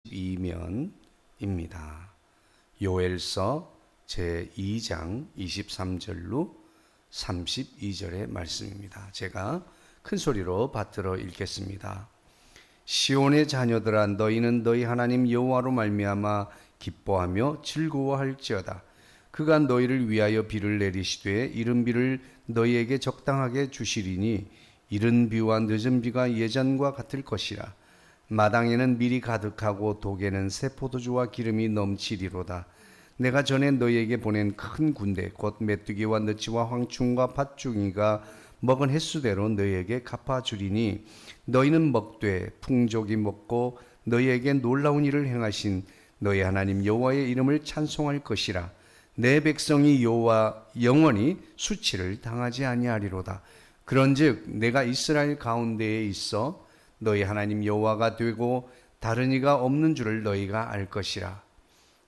이면입니다. 요엘서 제2장 23절로 32절의 말씀입니다. 제가 큰 소리로 받들어 읽겠습니다. 시온의 자녀들아, 너희는 너희 하나님 여호와로 말미암아 기뻐하며 즐거워할지어다. 그가 너희를 위하여 비를 내리시되 이른 비를 너희에게 적당하게 주시리니 이른 비와 늦은 비가 예전과 같을 것이라. 마당에는 밀이 가득하고 독에는 새 포도주와 기름이 넘치리로다. 내가 전에 너희에게 보낸 큰 군대 곧 메뚜기와 너치와 황충과 팥중이가 먹은 횟수대로 너희에게 갚아주리니 너희는 먹되 풍족이 먹고 너희에게 놀라운 일을 행하신 너희 하나님 여호와의 이름을 찬송할 것이라. 내 백성이 여호와 영원히 수치를 당하지 아니하리로다. 그런즉 내가 이스라엘 가운데에 있어 너희 하나님 여호와가 되고 다른 이가 없는 줄을 너희가 알 것이라.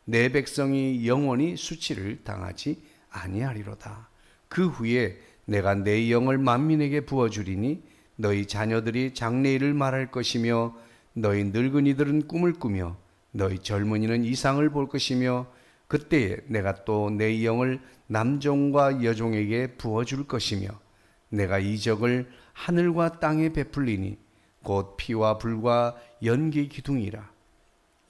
내 백성이 영원히 수치를 당하지 아니하리로다. 그 후에 내가 내 영을 만민에게 부어주리니 너희 자녀들이 장래일을 말할 것이며 너희 늙은이들은 꿈을 꾸며 너희 젊은이는 이상을 볼 것이며 그때에 내가 또 내 영을 남종과 여종에게 부어줄 것이며 내가 이적을 하늘과 땅에 베풀리니 곧 피와 불과 연기 기둥이라.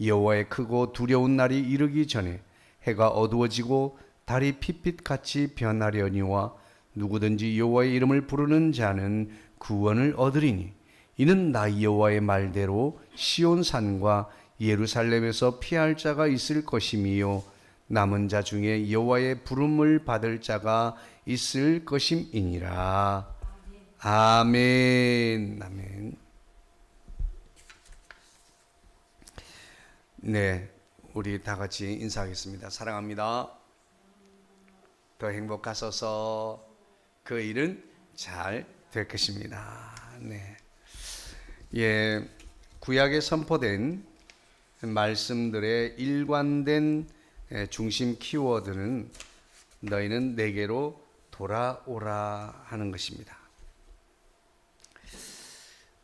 여호와의 크고 두려운 날이 이르기 전에 해가 어두워지고 달이 핏빛같이 변하려니와 누구든지 여호와의 이름을 부르는 자는 구원을 얻으리니 이는 나 여호와의 말대로 시온산과 예루살렘에서 피할 자가 있을 것이미요 남은 자 중에 여호와의 부름을 받을 자가 있을 것임이니라. 아멘. 아멘. 네, 우리 다 같이 인사하겠습니다. 사랑합니다. 더 행복하소서. 그 일은 잘 될 것입니다. 네, 예, 구약에 선포된 말씀들의 일관된 중심 키워드는 너희는 내게로 돌아오라 하는 것입니다.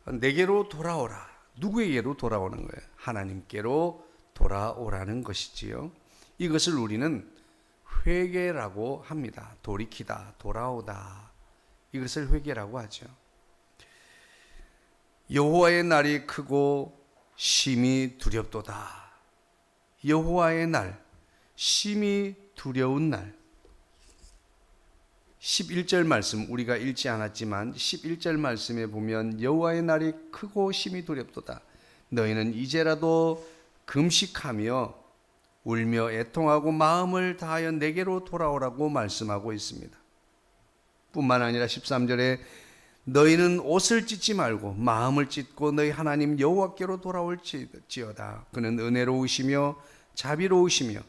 내게로 돌아오라. 누구에게로 돌아오는 거예요? 하나님께로 돌아오라는 것이지요. 이것을 우리는 회개라고 합니다. 돌이키다, 돌아오다. 이것을 회개라고 하죠. 여호와의 날이 크고 심히 두렵도다. 여호와의 날, 심히 두려운 날. 11절 말씀 우리가 읽지 않았지만 11절 말씀에 보면 여호와의 날이 크고 심히 두렵도다. 너희는 이제라도 금식하며 울며 애통하고 마음을 다하여 내게로 돌아오라고 말씀하고 있습니다. 뿐만 아니라 13절에 너희는 옷을 찢지 말고 마음을 찢고 너희 하나님 여호와께로 돌아올지어다. 그는 은혜로우시며 자비로우시며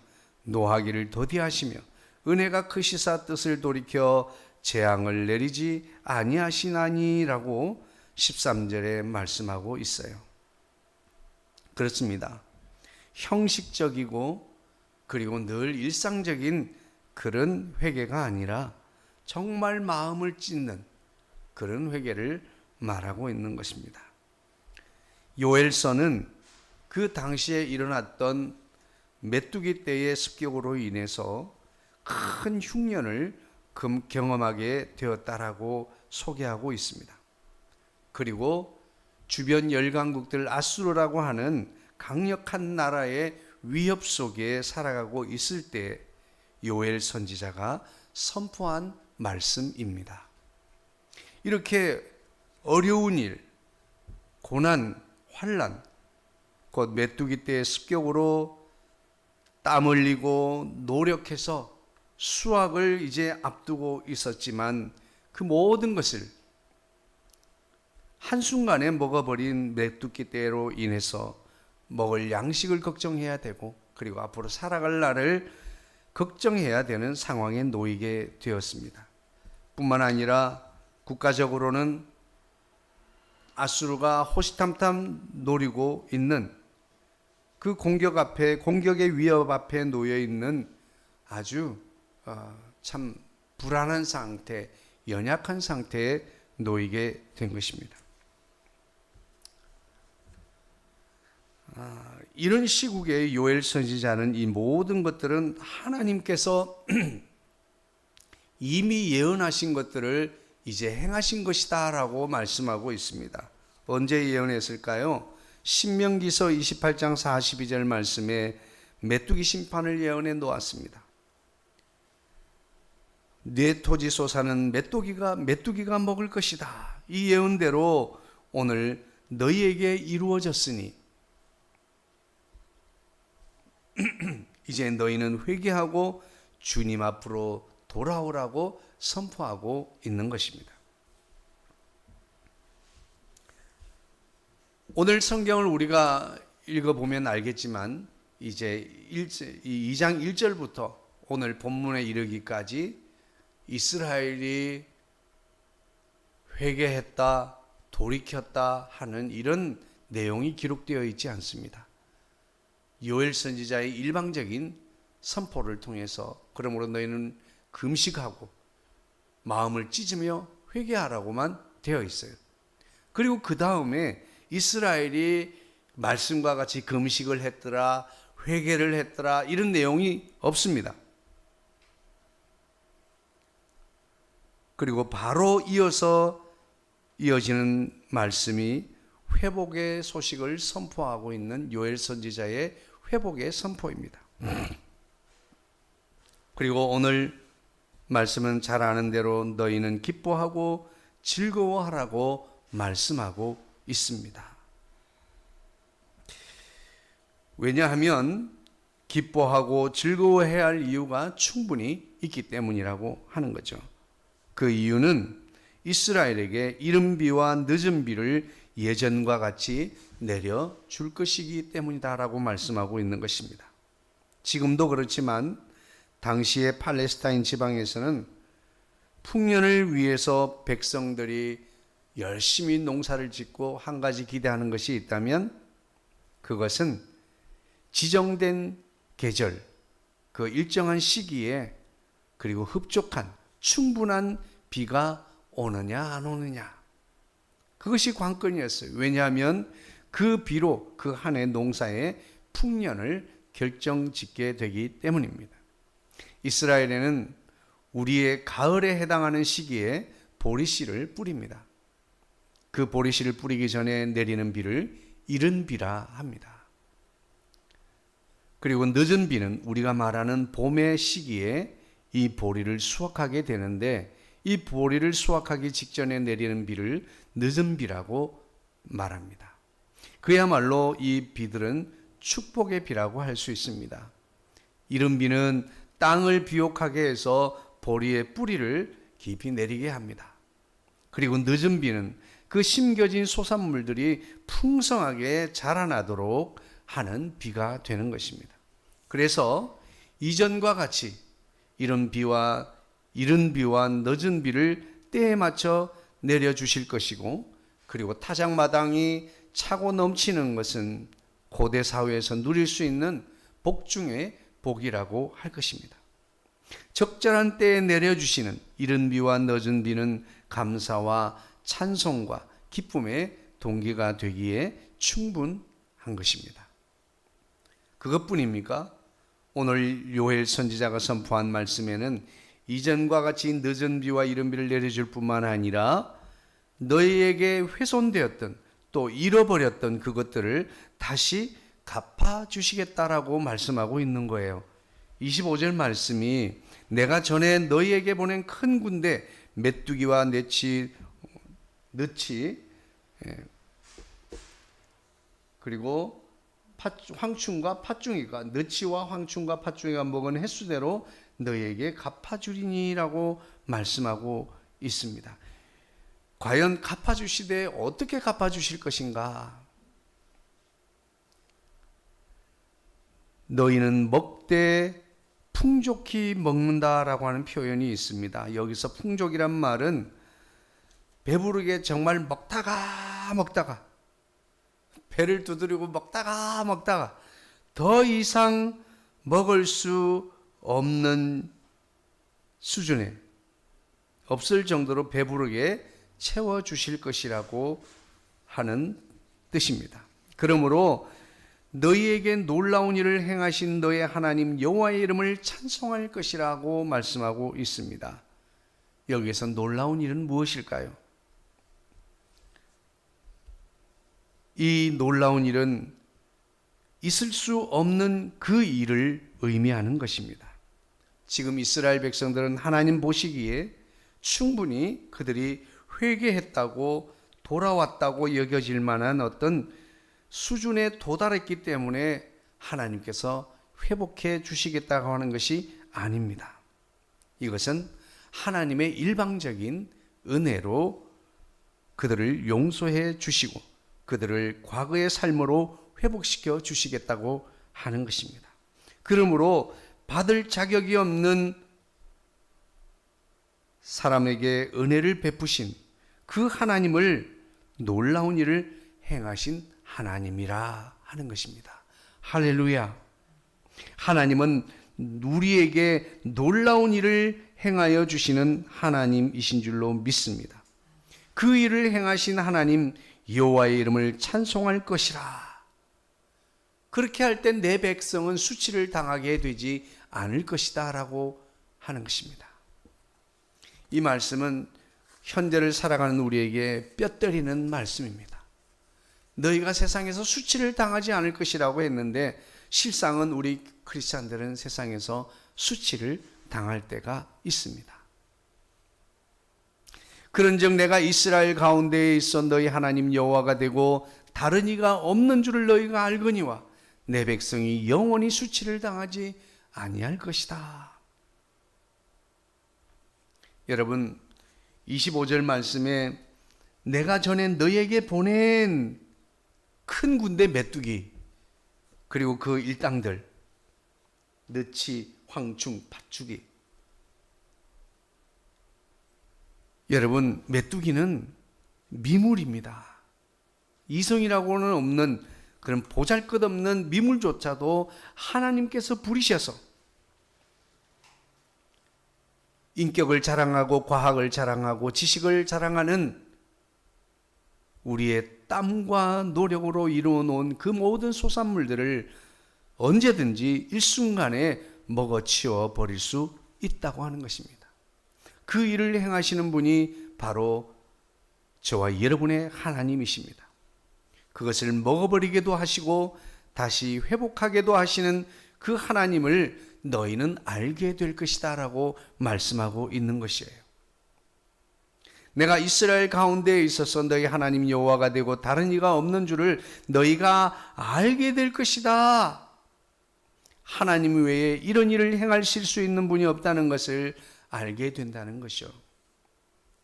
노하기를 더디하시며 은혜가 크시사 뜻을 돌이켜 재앙을 내리지 아니하시나니라고 13절에 말씀하고 있어요. 그렇습니다. 형식적이고 그리고 늘 일상적인 그런 회개가 아니라 정말 마음을 찢는 그런 회개를 말하고 있는 것입니다. 요엘서는 그 당시에 일어났던 메뚜기 떼의 습격으로 인해서 큰 흉년을 경험하게 되었다라고 소개하고 있습니다. 그리고 주변 열강국들 아수르라고 하는 강력한 나라의 위협 속에 살아가고 있을 때 요엘 선지자가 선포한 말씀입니다. 이렇게 어려운 일, 고난, 환난, 곧 메뚜기 떼의 습격으로 땀 흘리고 노력해서 수확을 이제 앞두고 있었지만 그 모든 것을 한순간에 먹어버린 메뚜기 떼로 인해서 먹을 양식을 걱정해야 되고 그리고 앞으로 살아갈 날을 걱정해야 되는 상황에 놓이게 되었습니다. 뿐만 아니라 국가적으로는 아수르가 호시탐탐 노리고 있는 그 공격의 위협 앞에 놓여 있는 아주 참 불안한 상태, 연약한 상태에 놓이게 된 것입니다. 이런 시국에 요엘 선지자는 이 모든 것들은 하나님께서 이미 예언하신 것들을 이제 행하신 것이다 라고 말씀하고 있습니다. 언제 예언했을까요? 신명기서 28장 42절 말씀에 메뚜기 심판을 예언해 놓았습니다. 내 토지 솟아는 메뚜기가 먹을 것이다. 이 예언대로 오늘 너희에게 이루어졌으니 이제 너희는 회개하고 주님 앞으로 돌아오라고 선포하고 있는 것입니다. 오늘 성경을 우리가 읽어보면 알겠지만 이제 2장 1절부터 오늘 본문에 이르기까지 이스라엘이 회개했다, 돌이켰다 하는 이런 내용이 기록되어 있지 않습니다. 요엘 선지자의 일방적인 선포를 통해서 그러므로 너희는 금식하고 마음을 찢으며 회개하라고만 되어 있어요. 그리고 그 다음에 이스라엘이 말씀과 같이 금식을 했더라, 회개를 했더라 이런 내용이 없습니다. 그리고 바로 이어지는 말씀이 회복의 소식을 선포하고 있는 요엘 선지자의 회복의 선포입니다. 그리고 오늘 말씀은 잘 아는 대로 너희는 기뻐하고 즐거워하라고 말씀하고 있습니다. 왜냐하면 기뻐하고 즐거워해야 할 이유가 충분히 있기 때문이라고 하는 거죠. 그 이유는 이스라엘에게 이른 비와 늦은 비를 예전과 같이 내려줄 것이기 때문이다라고 말씀하고 있는 것입니다. 지금도 그렇지만 당시의 팔레스타인 지방에서는 풍년을 위해서 백성들이 열심히 농사를 짓고 한 가지 기대하는 것이 있다면 그것은 지정된 계절, 그 일정한 시기에 그리고 흡족한 충분한 비가 오느냐 안 오느냐, 그것이 관건이었어요. 왜냐하면 그 비로 그 한 해 농사의 풍년을 결정짓게 되기 때문입니다. 이스라엘에는 우리의 가을에 해당하는 시기에 보리씨를 뿌립니다. 그 보리씨를 뿌리기 전에 내리는 비를 이른 비라 합니다. 그리고 늦은 비는 우리가 말하는 봄의 시기에 이 보리를 수확하게 되는데 이 보리를 수확하기 직전에 내리는 비를 늦은 비라고 말합니다. 그야말로 이 비들은 축복의 비라고 할 수 있습니다. 이른 비는 땅을 비옥하게 해서 보리의 뿌리를 깊이 내리게 합니다. 그리고 늦은 비는 그 심겨진 소산물들이 풍성하게 자라나도록 하는 비가 되는 것입니다. 그래서 이전과 같이 이른 비와 늦은 비를 때에 맞춰 내려주실 것이고, 그리고 타작마당이 차고 넘치는 것은 고대 사회에서 누릴 수 있는 복 중의 복이라고 할 것입니다. 적절한 때에 내려주시는 이른 비와 늦은 비는 감사와 찬송과 기쁨의 동기가 되기에 충분한 것입니다. 그것뿐입니까? 오늘 요엘 선지자가 선포한 말씀에는 이전과 같이 늦은 비와 이른 비를 내려줄 뿐만 아니라 너희에게 훼손되었던 또 잃어버렸던 그것들을 다시 갚아주시겠다라고 말씀하고 있는 거예요. 25절 말씀이 내가 전에 너희에게 보낸 큰 군대 메뚜기와 느치 그리고 황충과 팥중이가 느치와 황충과 팥중이가 먹은 횟수대로 너희에게 갚아주리니라고 말씀하고 있습니다. 과연 갚아주시되 어떻게 갚아주실 것인가? 너희는 먹되 풍족히 먹는다라고 하는 표현이 있습니다. 여기서 풍족이란 말은 배부르게 정말 먹다가 배를 두드리고 먹다가 더 이상 먹을 수 없는 수준에 없을 정도로 배부르게 채워주실 것이라고 하는 뜻입니다. 그러므로 너희에게 놀라운 일을 행하신 너의 하나님 여호와의 이름을 찬송할 것이라고 말씀하고 있습니다. 여기에서 놀라운 일은 무엇일까요? 이 놀라운 일은 있을 수 없는 그 일을 의미하는 것입니다. 지금 이스라엘 백성들은 하나님 보시기에 충분히 그들이 회개했다고 돌아왔다고 여겨질 만한 어떤 수준에 도달했기 때문에 하나님께서 회복해 주시겠다고 하는 것이 아닙니다. 이것은 하나님의 일방적인 은혜로 그들을 용서해 주시고 그들을 과거의 삶으로 회복시켜 주시겠다고 하는 것입니다. 그러므로 받을 자격이 없는 사람에게 은혜를 베푸신 그 하나님을 놀라운 일을 행하신 하나님이라 하는 것입니다. 할렐루야. 하나님은 우리에게 놀라운 일을 행하여 주시는 하나님이신 줄로 믿습니다. 그 일을 행하신 하나님 여호와의 이름을 찬송할 것이라. 그렇게 할 때 내 백성은 수치를 당하게 되지 않을 것이다 라고 하는 것입니다. 이 말씀은 현대를 살아가는 우리에게 뼈 때리는 말씀입니다. 너희가 세상에서 수치를 당하지 않을 것이라고 했는데 실상은 우리 크리스찬들은 세상에서 수치를 당할 때가 있습니다. 그런즉 내가 이스라엘 가운데에 있어 너희 하나님 여호와가 되고 다른 이가 없는 줄을 너희가 알거니와 내 백성이 영원히 수치를 당하지 아니할 것이다. 여러분 25절 말씀에 내가 전에 너희에게 보낸 큰 군대 메뚜기 그리고 그 일당들 느치, 황충, 팥죽이 여러분 메뚜기는 미물입니다. 이성이라고는 없는 그런 보잘것없는 미물조차도 하나님께서 부리셔서 인격을 자랑하고 과학을 자랑하고 지식을 자랑하는 우리의 땀과 노력으로 이루어 놓은 그 모든 소산물들을 언제든지 일순간에 먹어치워 버릴 수 있다고 하는 것입니다. 그 일을 행하시는 분이 바로 저와 여러분의 하나님이십니다. 그것을 먹어버리게도 하시고 다시 회복하게도 하시는 그 하나님을 너희는 알게 될 것이다 라고 말씀하고 있는 것이에요. 내가 이스라엘 가운데에 있어서 너희 하나님 여호와가 되고 다른 이가 없는 줄을 너희가 알게 될 것이다. 하나님 외에 이런 일을 행하실 수 있는 분이 없다는 것을 알게 된다는 것이요.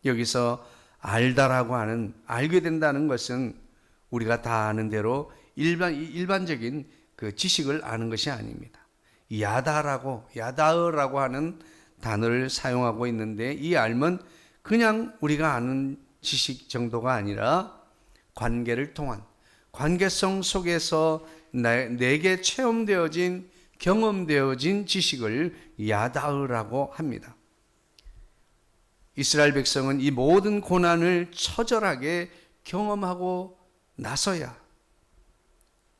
여기서 알다라고 하는 알게 된다는 것은 우리가 다 아는 대로 일반적인 그 지식을 아는 것이 아닙니다. 야다어라고 하는 단어를 사용하고 있는데 이 알면 그냥 우리가 아는 지식 정도가 아니라 관계를 통한 관계성 속에서 내게 체험되어진 경험되어진 지식을 야다어라고 합니다. 이스라엘 백성은 이 모든 고난을 처절하게 경험하고 나서야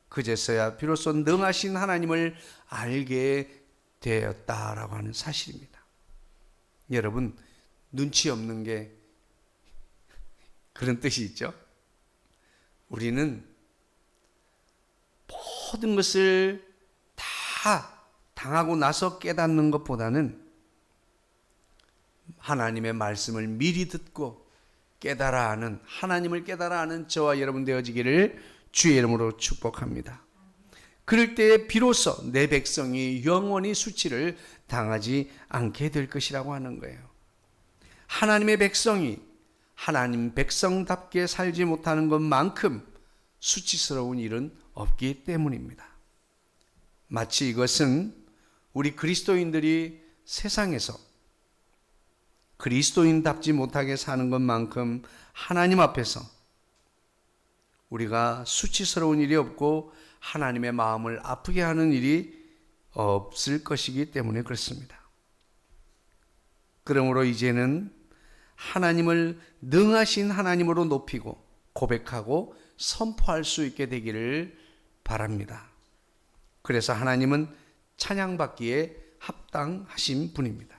그제서야 비로소 능하신 하나님을 알게 되었다라고 하는 사실입니다. 여러분 눈치 없는 게 그런 뜻이 있죠. 우리는 모든 것을 다 당하고 나서 깨닫는 것보다는 하나님의 말씀을 미리 듣고 깨달아 아는 하나님을 깨달아 아는 저와 여러분 되어지기를 주의 이름으로 축복합니다. 그럴 때에 비로소 내 백성이 영원히 수치를 당하지 않게 될 것이라고 하는 거예요. 하나님의 백성이 하나님 백성답게 살지 못하는 것만큼 수치스러운 일은 없기 때문입니다. 마치 이것은 우리 그리스도인들이 세상에서 그리스도인답지 못하게 사는 것만큼 하나님 앞에서 우리가 수치스러운 일이 없고 하나님의 마음을 아프게 하는 일이 없을 것이기 때문에 그렇습니다. 그러므로 이제는 하나님을 능하신 하나님으로 높이고 고백하고 선포할 수 있게 되기를 바랍니다. 그래서 하나님은 찬양받기에 합당하신 분입니다.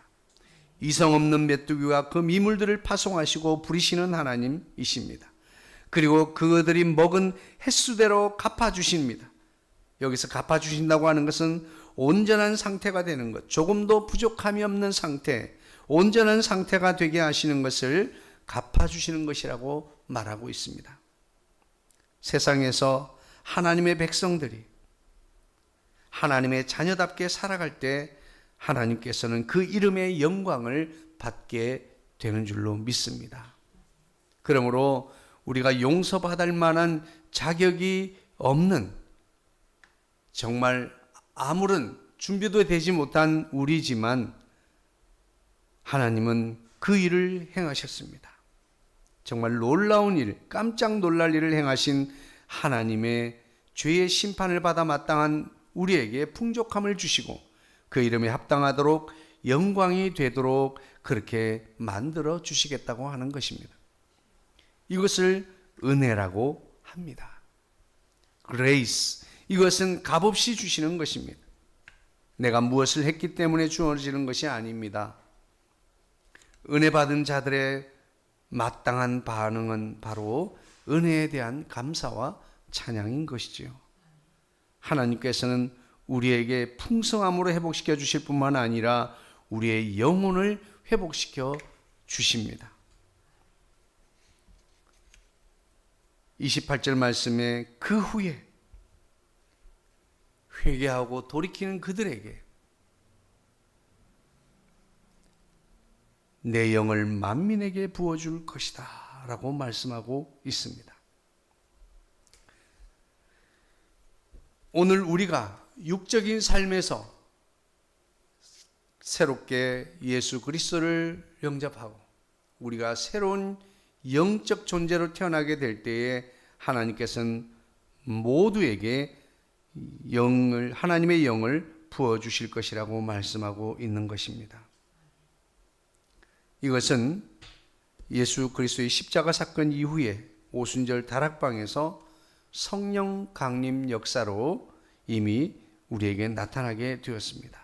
이성 없는 메뚜기가 그 미물들을 파송하시고 부리시는 하나님이십니다. 그리고 그들이 먹은 횟수대로 갚아주십니다. 여기서 갚아주신다고 하는 것은 온전한 상태가 되는 것, 조금도 부족함이 없는 상태, 온전한 상태가 되게 하시는 것을 갚아주시는 것이라고 말하고 있습니다. 세상에서 하나님의 백성들이 하나님의 자녀답게 살아갈 때 하나님께서는 그 이름의 영광을 받게 되는 줄로 믿습니다. 그러므로 우리가 용서받을 만한 자격이 없는, 정말 아무런 준비도 되지 못한 우리지만 하나님은 그 일을 행하셨습니다. 정말 놀라운 일, 깜짝 놀랄 일을 행하신 하나님의 죄의 심판을 받아 마땅한 우리에게 풍족함을 주시고 그 이름에 합당하도록 영광이 되도록 그렇게 만들어 주시겠다고 하는 것입니다. 이것을 은혜라고 합니다. grace, 이것은 값없이 주시는 것입니다. 내가 무엇을 했기 때문에 주어지는 것이 아닙니다. 은혜 받은 자들의 마땅한 반응은 바로 은혜에 대한 감사와 찬양인 것이지요. 하나님께서는 우리에게 풍성함으로 회복시켜 주실 뿐만 아니라 우리의 영혼을 회복시켜 주십니다. 28절 말씀에 그 후에 회개하고 돌이키는 그들에게 내 영을 만민에게 부어줄 것이다 라고 말씀하고 있습니다. 오늘 우리가 육적인 삶에서 새롭게 예수 그리스도를 영접하고 우리가 새로운 영적 존재로 태어나게 될 때에 하나님께서는 모두에게 하나님의 영을 부어주실 것이라고 말씀하고 있는 것입니다. 이것은 예수 그리스도의 십자가 사건 이후에 오순절 다락방에서 성령 강림 역사로 이미 우리에게 나타나게 되었습니다.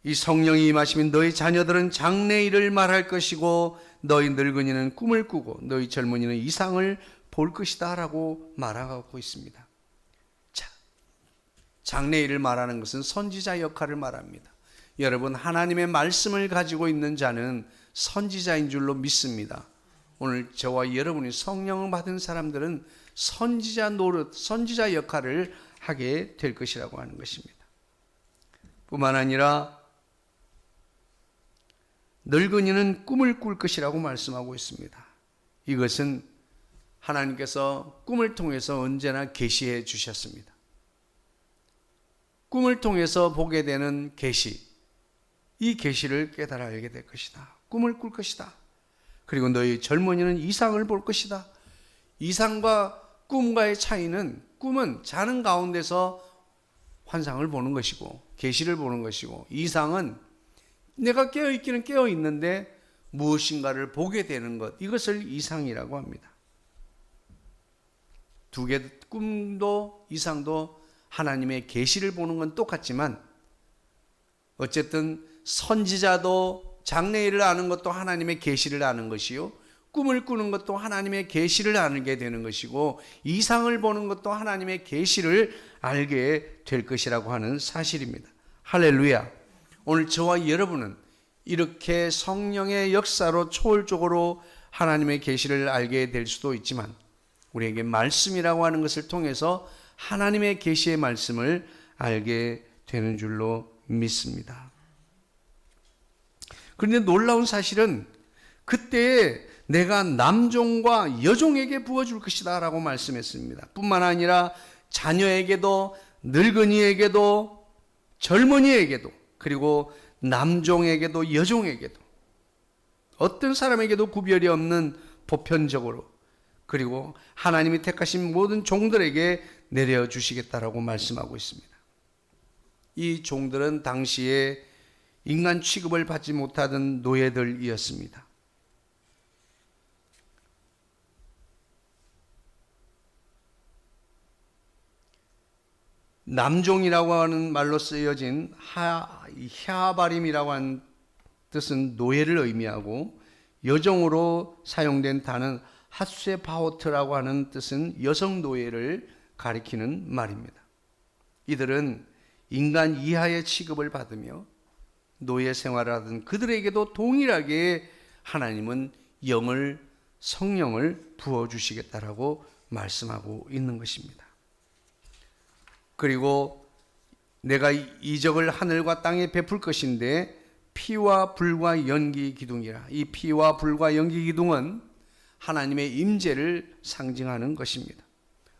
이 성령이 임하시면 너희 자녀들은 장래일을 말할 것이고 너희 늙은이는 꿈을 꾸고 너희 젊은이는 이상을 볼 것이다 라고 말하고 있습니다. 자, 장래일을 말하는 것은 선지자 역할을 말합니다. 여러분, 하나님의 말씀을 가지고 있는 자는 선지자인 줄로 믿습니다. 오늘 저와 여러분이 성령을 받은 사람들은 선지자 노릇, 선지자 역할을 하게 될 것이라고 하는 것입니다. 뿐만 아니라 늙은이는 꿈을 꿀 것이라고 말씀하고 있습니다. 이것은 하나님께서 꿈을 통해서 언제나 계시해 주셨습니다. 꿈을 통해서 보게 되는 계시, 이 계시를 깨달아 알게 될 것이다. 꿈을 꿀 것이다. 그리고 너희 젊은이는 이상을 볼 것이다. 이상과 꿈과의 차이는, 꿈은 자는 가운데서 환상을 보는 것이고 계시를 보는 것이고, 이상은 내가 깨어있기는 깨어있는데 무엇인가를 보게 되는 것, 이것을 이상이라고 합니다. 두 개, 꿈도 이상도 하나님의 계시를 보는 건 똑같지만 어쨌든 선지자도 장래일을 아는 것도 하나님의 계시를 아는 것이요, 꿈을 꾸는 것도 하나님의 계시를 알게 되는 것이고, 이상을 보는 것도 하나님의 계시를 알게 될 것이라고 하는 사실입니다. 할렐루야. 오늘 저와 여러분은 이렇게 성령의 역사로 초월적으로 하나님의 계시를 알게 될 수도 있지만, 우리에게 말씀이라고 하는 것을 통해서 하나님의 계시의 말씀을 알게 되는 줄로 믿습니다. 그런데 놀라운 사실은 그때에 내가 남종과 여종에게 부어줄 것이다 라고 말씀했습니다. 뿐만 아니라 자녀에게도, 늙은이에게도, 젊은이에게도, 그리고 남종에게도 여종에게도, 어떤 사람에게도 구별이 없는 보편적으로, 그리고 하나님이 택하신 모든 종들에게 내려주시겠다라고 말씀하고 있습니다. 이 종들은 당시에 인간 취급을 받지 못하던 노예들이었습니다. 남종이라고 하는 말로 쓰여진 캬바림이라고 하는 뜻은 노예를 의미하고, 여종으로 사용된 단은 핫세바오트라고 하는 뜻은 여성 노예를 가리키는 말입니다. 이들은 인간 이하의 취급을 받으며 노예 생활을 하던 그들에게도 동일하게 하나님은 성령을 부어주시겠다라고 말씀하고 있는 것입니다. 그리고 내가 이적을 하늘과 땅에 베풀 것인데 피와 불과 연기 기둥이라. 이 피와 불과 연기 기둥은 하나님의 임재를 상징하는 것입니다.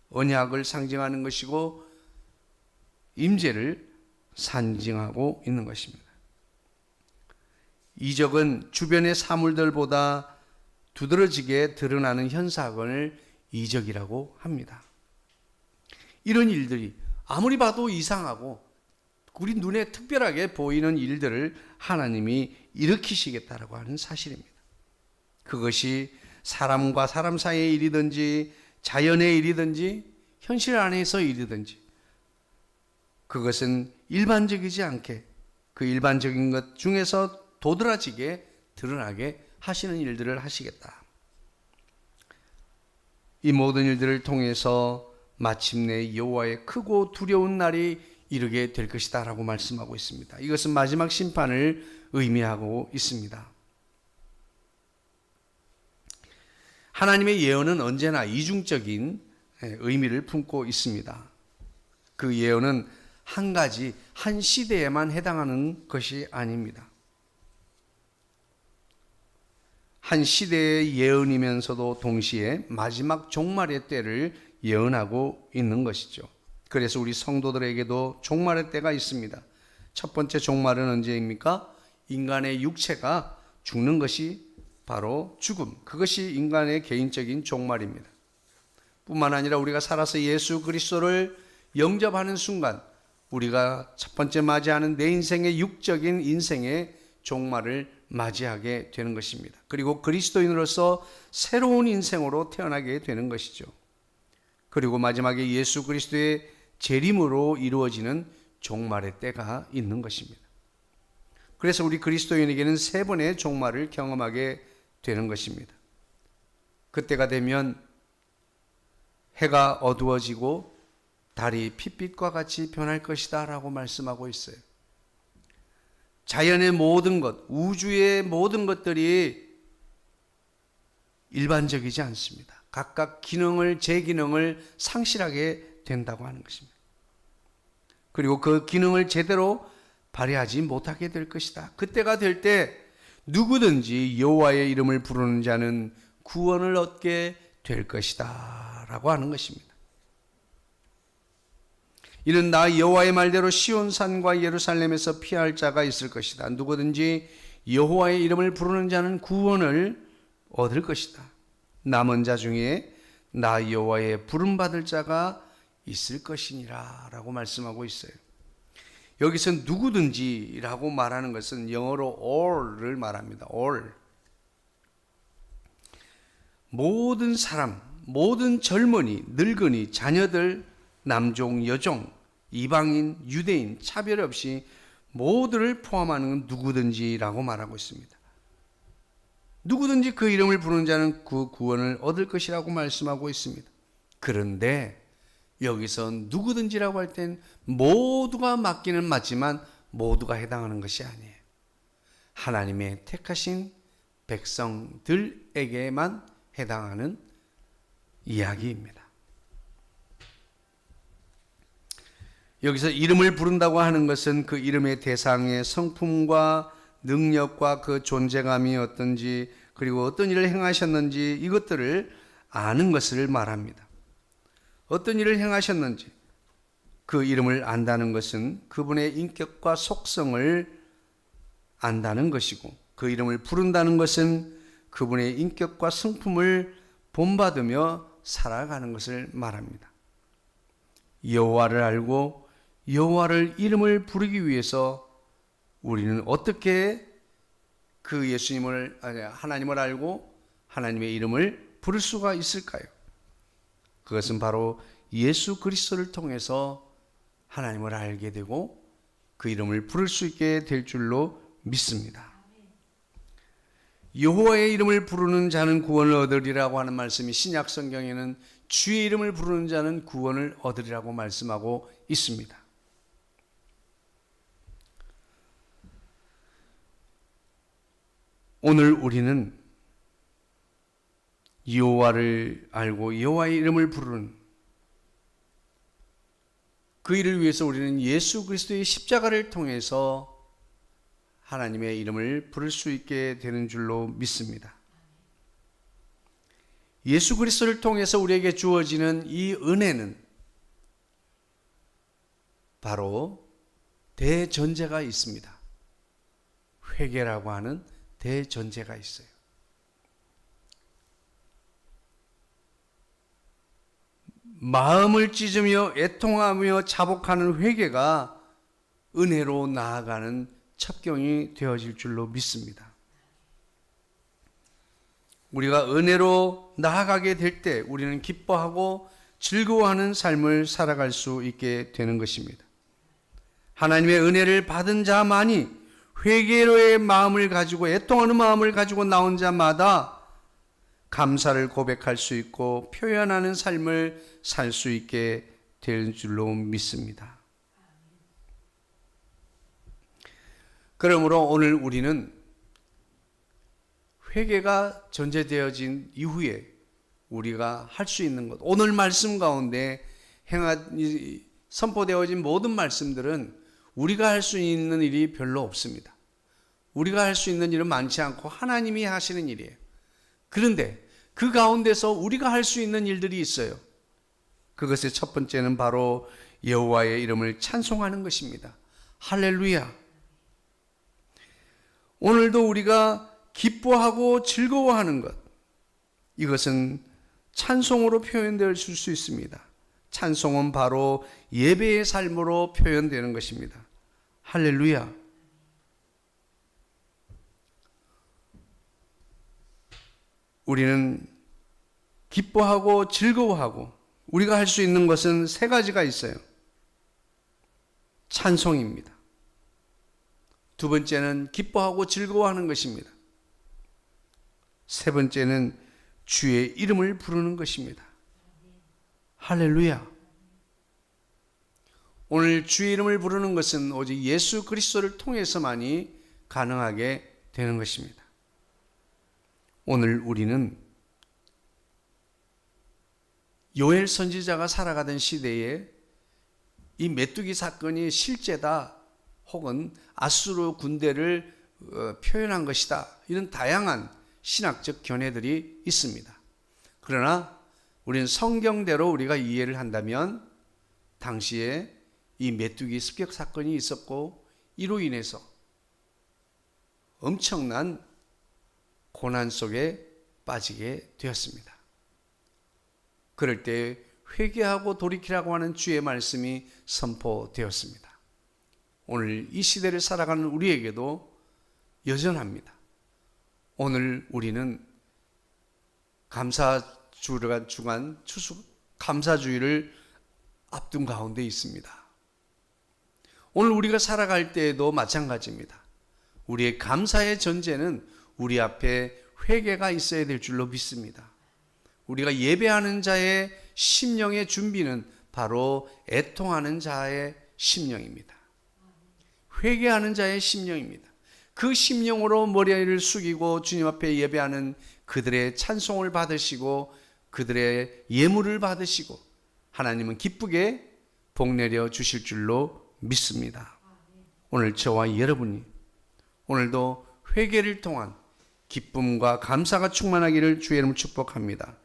언약을 상징하는 것이고 임재를 상징하고 있는 것입니다. 이적은 주변의 사물들보다 두드러지게 드러나는 현상을 이적이라고 합니다. 이런 일들이 아무리 봐도 이상하고 우리 눈에 특별하게 보이는 일들을 하나님이 일으키시겠다라고 하는 사실입니다. 그것이 사람과 사람 사이의 일이든지 자연의 일이든지 현실 안에서 일이든지 그것은 일반적이지 않게 그 일반적인 것 중에서 도드라지게 드러나게 하시는 일들을 하시겠다. 이 모든 일들을 통해서 마침내 여호와의 크고 두려운 날이 이르게 될 것이다 라고 말씀하고 있습니다. 이것은 마지막 심판을 의미하고 있습니다. 하나님의 예언은 언제나 이중적인 의미를 품고 있습니다. 그 예언은 한 가지, 한 시대에만 해당하는 것이 아닙니다. 한 시대의 예언이면서도 동시에 마지막 종말의 때를 예언하고 있는 것이죠. 그래서 우리 성도들에게도 종말의 때가 있습니다. 첫 번째 종말은 언제입니까? 인간의 육체가 죽는 것이 바로 죽음. 그것이 인간의 개인적인 종말입니다. 뿐만 아니라 우리가 살아서 예수 그리스도를 영접하는 순간 우리가 첫 번째 맞이하는 내 인생의 육적인 인생의 종말을 맞이하게 되는 것입니다. 그리고 그리스도인으로서 새로운 인생으로 태어나게 되는 것이죠. 그리고 마지막에 예수 그리스도의 재림으로 이루어지는 종말의 때가 있는 것입니다. 그래서 우리 그리스도인에게는 세 번의 종말을 경험하게 되는 것입니다. 그때가 되면 해가 어두워지고 달이 핏빛과 같이 변할 것이다 라고 말씀하고 있어요. 자연의 모든 것, 우주의 모든 것들이 일반적이지 않습니다. 각각 제 기능을 상실하게 된다고 하는 것입니다. 그리고 그 기능을 제대로 발휘하지 못하게 될 것이다. 그때가 될 때 누구든지 여호와의 이름을 부르는 자는 구원을 얻게 될 것이다 라고 하는 것입니다. 이는 나 여호와의 말대로 시온산과 예루살렘에서 피할 자가 있을 것이다. 누구든지 여호와의 이름을 부르는 자는 구원을 얻을 것이다. 남은 자 중에 나 여호와의 부름받을 자가 있을 것이니라 라고 말씀하고 있어요. 여기서 누구든지라고 말하는 것은 영어로 all을 말합니다. all. 모든 사람, 모든 젊은이, 늙은이, 자녀들, 남종, 여종, 이방인, 유대인 차별 없이 모두를 포함하는 누구든지라고 말하고 있습니다. 누구든지 그 이름을 부르는 자는 그 구원을 얻을 것이라고 말씀하고 있습니다. 그런데 여기서 누구든지라고 할 땐 모두가 맞기는 맞지만 모두가 해당하는 것이 아니에요. 하나님의 택하신 백성들에게만 해당하는 이야기입니다. 여기서 이름을 부른다고 하는 것은 그 이름의 대상의 성품과 능력과 그 존재감이 어떤지 그리고 어떤 일을 행하셨는지 이것들을 아는 것을 말합니다. 어떤 일을 행하셨는지 그 이름을 안다는 것은 그분의 인격과 속성을 안다는 것이고 그 이름을 부른다는 것은 그분의 인격과 성품을 본받으며 살아가는 것을 말합니다. 여호와를 알고 여호와를 이름을 부르기 위해서 우리는 어떻게 그 하나님을 알고 하나님의 이름을 부를 수가 있을까요? 그것은 바로 예수 그리스도를 통해서 하나님을 알게 되고 그 이름을 부를 수 있게 될 줄로 믿습니다. 여호와의 이름을 부르는 자는 구원을 얻으리라고 하는 말씀이 신약 성경에는 주의 이름을 부르는 자는 구원을 얻으리라고 말씀하고 있습니다. 오늘 우리는 여호와를 알고 여호와의 이름을 부르는 그 일을 위해서 우리는 예수 그리스도의 십자가를 통해서 하나님의 이름을 부를 수 있게 되는 줄로 믿습니다. 예수 그리스도를 통해서 우리에게 주어지는 이 은혜는 바로 대전제가 있습니다. 회개라고 하는 대전제가 있어요. 마음을 찢으며 애통하며 자복하는 회개가 은혜로 나아가는 첩경이 되어질 줄로 믿습니다. 우리가 은혜로 나아가게 될 때 우리는 기뻐하고 즐거워하는 삶을 살아갈 수 있게 되는 것입니다. 하나님의 은혜를 받은 자만이 회개로의 마음을 가지고 애통하는 마음을 가지고 나온 자마다 감사를 고백할 수 있고 표현하는 삶을 살 수 있게 될 줄로 믿습니다. 그러므로 오늘 우리는 회개가 전제되어진 이후에 우리가 할 수 있는 것, 오늘 말씀 가운데 선포되어진 모든 말씀들은 우리가 할 수 있는 일이 별로 없습니다. 우리가 할 수 있는 일은 많지 않고 하나님이 하시는 일이에요. 그런데 그 가운데서 우리가 할 수 있는 일들이 있어요. 그것의 첫 번째는 바로 여호와의 이름을 찬송하는 것입니다. 할렐루야. 오늘도 우리가 기뻐하고 즐거워하는 것, 이것은 찬송으로 표현될 수 있습니다. 찬송은 바로 예배의 삶으로 표현되는 것입니다. 할렐루야. 우리는 기뻐하고 즐거워하고 우리가 할 수 있는 것은 세 가지가 있어요. 찬송입니다. 두 번째는 기뻐하고 즐거워하는 것입니다. 세 번째는 주의 이름을 부르는 것입니다. 할렐루야. 오늘 주의 이름을 부르는 것은 오직 예수 그리스도를 통해서만이 가능하게 되는 것입니다. 오늘 우리는 요엘 선지자가 살아가던 시대에 이 메뚜기 사건이 실제다 혹은 아수르 군대를 표현한 것이다, 이런 다양한 신학적 견해들이 있습니다. 그러나 우리는 성경대로 우리가 이해를 한다면 당시에 이 메뚜기 습격 사건이 있었고 이로 인해서 엄청난 고난 속에 빠지게 되었습니다. 그럴 때 회개하고 돌이키라고 하는 주의 말씀이 선포되었습니다. 오늘 이 시대를 살아가는 우리에게도 여전합니다. 오늘 우리는 감사주간 추수 감사주의를 앞둔 가운데 있습니다. 오늘 우리가 살아갈 때에도 마찬가지입니다. 우리의 감사의 전제는 우리 앞에 회개가 있어야 될 줄로 믿습니다. 우리가 예배하는 자의 심령의 준비는 바로 애통하는 자의 심령입니다. 회개하는 자의 심령입니다. 그 심령으로 머리를 숙이고 주님 앞에 예배하는 그들의 찬송을 받으시고 그들의 예물을 받으시고 하나님은 기쁘게 복내려 주실 줄로 믿습니다. 오늘 저와 여러분이 오늘도 회개를 통한 기쁨과 감사가 충만하기를 주의 이름으로 축복합니다.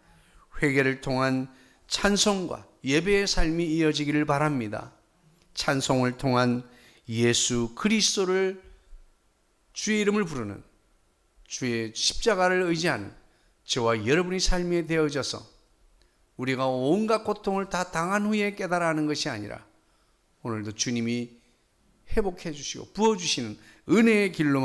회개를 통한 찬송과 예배의 삶이 이어지기를 바랍니다. 찬송을 통한 예수 그리스도를 주의 이름을 부르는 주의 십자가를 의지하는 저와 여러분의 삶이 되어져서 우리가 온갖 고통을 다 당한 후에 깨달아 하는 것이 아니라 오늘도 주님이 회복해 주시고 부어주시는 은혜의 길로만